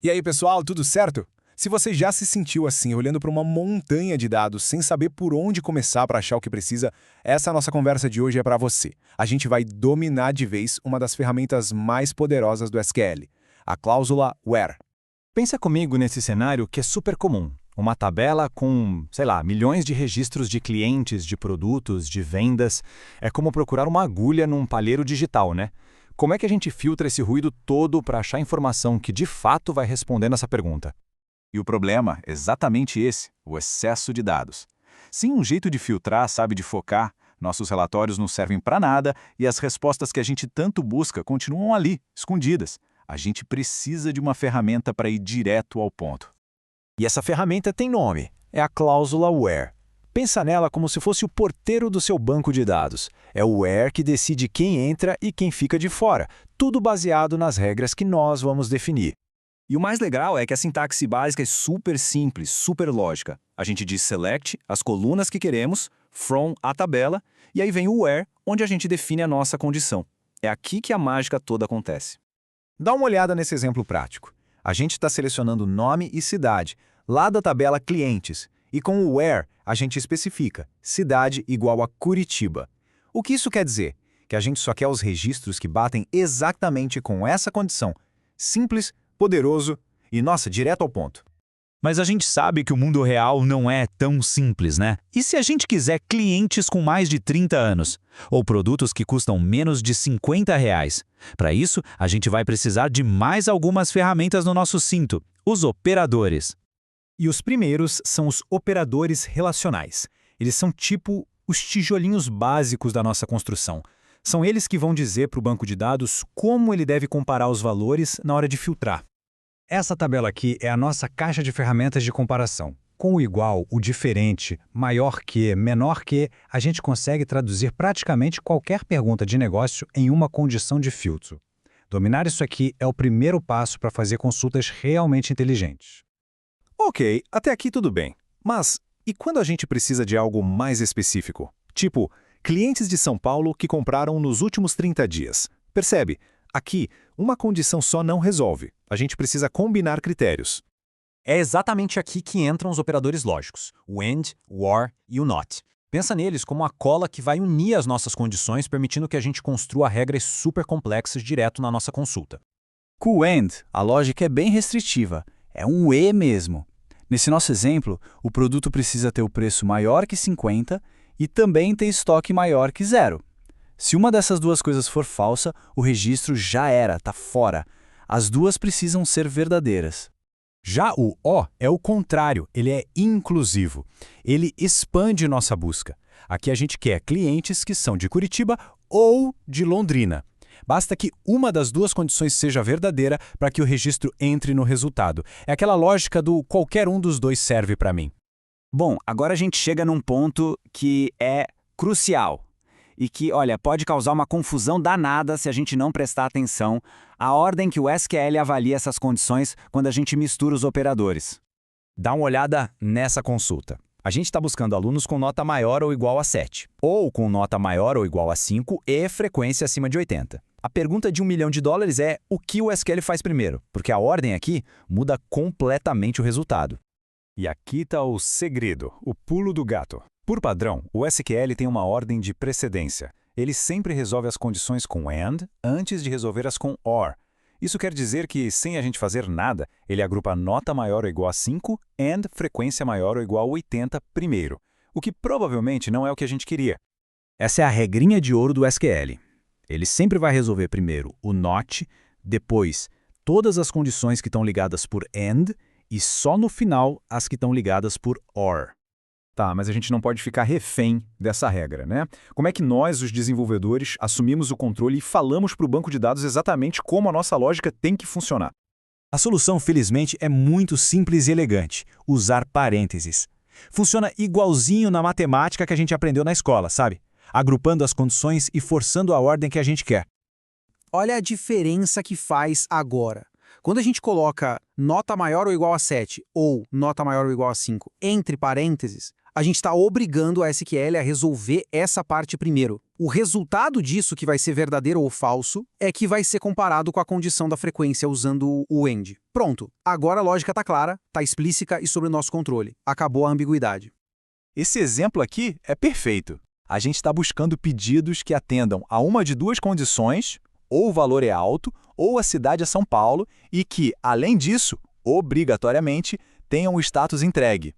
E aí, pessoal, tudo certo? Se você já se sentiu assim, olhando para uma montanha de dados sem saber por onde começar para achar o que precisa, essa nossa conversa de hoje é para você. A gente vai dominar de vez uma das ferramentas mais poderosas do SQL, a cláusula WHERE. Pensa comigo nesse cenário que é super comum. Uma tabela com, sei lá, milhões de registros de clientes, de produtos, de vendas. É como procurar uma agulha num palheiro digital, né? Como é que a gente filtra esse ruído todo para achar informação que de fato vai responder nessa pergunta? E o problema é exatamente esse, o excesso de dados. Sem um jeito de filtrar, sabe, de focar, nossos relatórios não servem para nada e as respostas que a gente tanto busca continuam ali, escondidas. A gente precisa de uma ferramenta para ir direto ao ponto. E essa ferramenta tem nome, é a cláusula WHERE. Pensa nela como se fosse o porteiro do seu banco de dados. É o WHERE que decide quem entra e quem fica de fora, tudo baseado nas regras que nós vamos definir. E o mais legal é que a sintaxe básica é super simples, super lógica. A gente diz select, as colunas que queremos, from, a tabela, e aí vem o where, onde a gente define a nossa condição. É aqui que a mágica toda acontece. Dá uma olhada nesse exemplo prático. A gente está selecionando nome e cidade, lá da tabela clientes, e com o where a gente especifica cidade igual a Curitiba. O que isso quer dizer? Que a gente só quer os registros que batem exatamente com essa condição. Simples, poderoso e, nossa, direto ao ponto. Mas a gente sabe que o mundo real não é tão simples, né? E se a gente quiser clientes com mais de 30 anos? Ou produtos que custam menos de R$ 50? Para isso, a gente vai precisar de mais algumas ferramentas no nosso cinto, os operadores. E os primeiros são os operadores relacionais. Eles são tipo os tijolinhos básicos da nossa construção. São eles que vão dizer para o banco de dados como ele deve comparar os valores na hora de filtrar. Essa tabela aqui é a nossa caixa de ferramentas de comparação. Com o igual, o diferente, maior que, menor que, a gente consegue traduzir praticamente qualquer pergunta de negócio em uma condição de filtro. Dominar isso aqui é o primeiro passo para fazer consultas realmente inteligentes. Ok, até aqui tudo bem. Mas e quando a gente precisa de algo mais específico? Tipo, clientes de São Paulo que compraram nos últimos 30 dias. Percebe? Aqui, uma condição só não resolve. A gente precisa combinar critérios. É exatamente aqui que entram os operadores lógicos, o AND, o OR e o NOT. Pensa neles como a cola que vai unir as nossas condições, permitindo que a gente construa regras super complexas direto na nossa consulta. Com o AND, a lógica é bem restritiva. É um E mesmo. Nesse nosso exemplo, o produto precisa ter o preço maior que 50 e também ter estoque maior que 0. Se uma dessas duas coisas for falsa, o registro já era, está fora. As duas precisam ser verdadeiras. Já o O é o contrário, ele é inclusivo. Ele expande nossa busca. Aqui a gente quer clientes que são de Curitiba ou de Londrina. Basta que uma das duas condições seja verdadeira para que o registro entre no resultado. É aquela lógica do qualquer um dos dois serve para mim. Bom, agora a gente chega num ponto que é crucial e que, olha, pode causar uma confusão danada se a gente não prestar atenção à ordem que o SQL avalia essas condições quando a gente mistura os operadores. Dá uma olhada nessa consulta. A gente está buscando alunos com nota maior ou igual a 7, ou com nota maior ou igual a 5 e frequência acima de 80. A pergunta de $1 milhão é o que o SQL faz primeiro, porque a ordem aqui muda completamente o resultado. E aqui está o segredo, o pulo do gato. Por padrão, o SQL tem uma ordem de precedência. Ele sempre resolve as condições com AND antes de resolver as com OR. Isso quer dizer que, sem a gente fazer nada, ele agrupa nota maior ou igual a 5 and frequência maior ou igual a 80 primeiro, o que provavelmente não é o que a gente queria. Essa é a regrinha de ouro do SQL. Ele sempre vai resolver primeiro o NOT, depois todas as condições que estão ligadas por AND e só no final as que estão ligadas por OR. Tá, mas a gente não pode ficar refém dessa regra, né? Como é que nós, os desenvolvedores, assumimos o controle e falamos para o banco de dados exatamente como a nossa lógica tem que funcionar? A solução, felizmente, é muito simples e elegante: usar parênteses. Funciona igualzinho na matemática que a gente aprendeu na escola, sabe? Agrupando as condições e forçando a ordem que a gente quer. Olha a diferença que faz agora. Quando a gente coloca nota maior ou igual a 7 ou nota maior ou igual a 5 entre parênteses, A gente está obrigando a SQL a resolver essa parte primeiro. O resultado disso, que vai ser verdadeiro ou falso, é que vai ser comparado com a condição da frequência usando o AND. Pronto. Agora a lógica está clara, está explícita e sob o nosso controle. Acabou a ambiguidade. Esse exemplo aqui é perfeito. A gente está buscando pedidos que atendam a uma de duas condições, ou o valor é alto, ou a cidade é São Paulo, e que, além disso, obrigatoriamente, tenham o status entregue.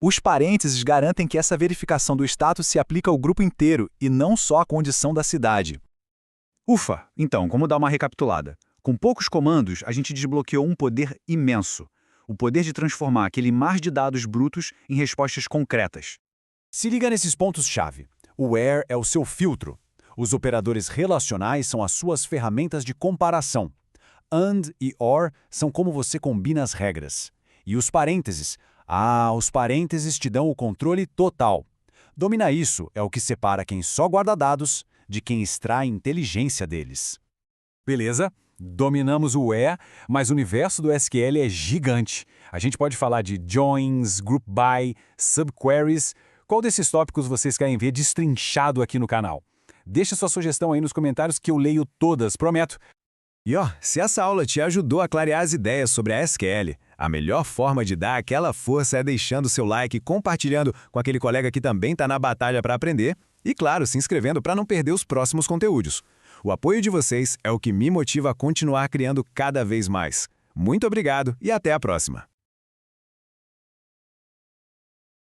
Os parênteses garantem que essa verificação do status se aplica ao grupo inteiro e não só à condição da cidade. Ufa! Então, como dar uma recapitulada? Com poucos comandos, a gente desbloqueou um poder imenso. O poder de transformar aquele mar de dados brutos em respostas concretas. Se liga nesses pontos-chave. O where é o seu filtro. Os operadores relacionais são as suas ferramentas de comparação. And e or são como você combina as regras. E os parênteses? Os parênteses te dão o controle total. Dominar isso é o que separa quem só guarda dados de quem extrai inteligência deles. Beleza? Dominamos o where, mas o universo do SQL é gigante. A gente pode falar de joins, group by, subqueries. Qual desses tópicos vocês querem ver destrinchado aqui no canal? Deixa sua sugestão aí nos comentários que eu leio todas, prometo. E se essa aula te ajudou a clarear as ideias sobre a SQL, a melhor forma de dar aquela força é deixando seu like e compartilhando com aquele colega que também está na batalha para aprender e, claro, se inscrevendo para não perder os próximos conteúdos. O apoio de vocês é o que me motiva a continuar criando cada vez mais. Muito obrigado e até a próxima!